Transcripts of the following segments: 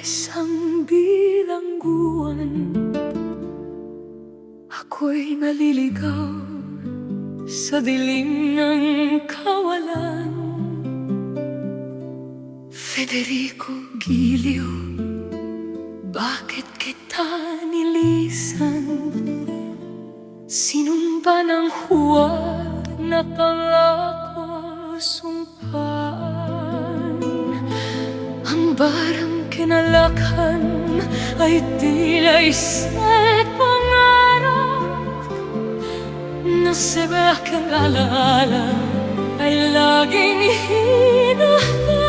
isang bilangguan. Ako'y naliligaw sa dilim ng kawalan. Federico Giliw, bakit kita nilisan? Sinumpa ng huwag na pangako sumpaan. Ang barang kinalakhan ay tila isang pangarap na sebakang alaala ay laging hinahanap.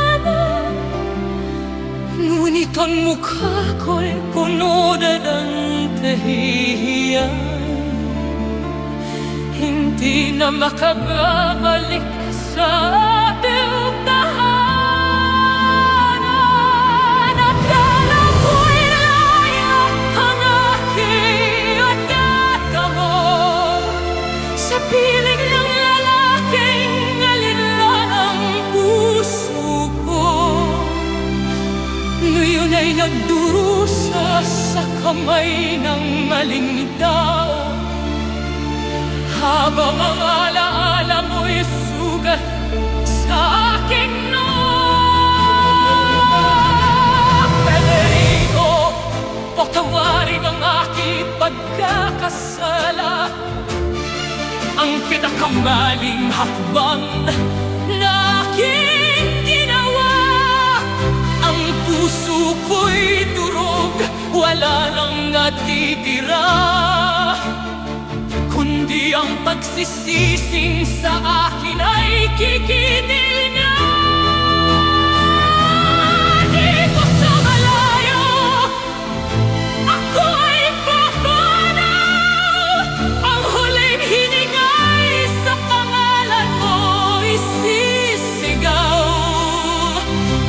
Ngunit ang mukha ko'y puno ng tahiyan. Hindi na makababalik sa ating tahanan. Akala ko'y laya ang aking atamo sa piling ng lalaking alinlan ang puso ko. Ngayon ay nagdurusa sa kamay ng maling tao, habang ang alaala mo'y sugat sa aking noo. Federico, patawarin ang aking pagkakasala, ang pinakamaling hakbang na aking ginawa. Ang puso ko'y durog, wala nang natitira, kundi ang pagsisising sa akin ay kikitil niya. Dito sa malayo, ako ay papanaw. Ang huling hiningay sa pangalan mo'y sisigaw.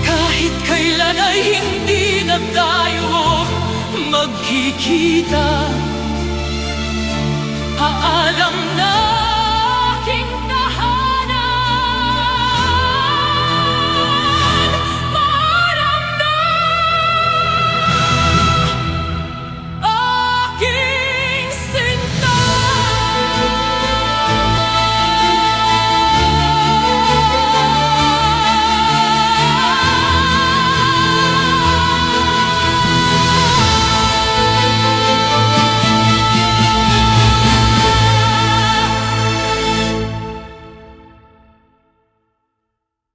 Kahit kailan ay hindi na tayo magkikita, paalam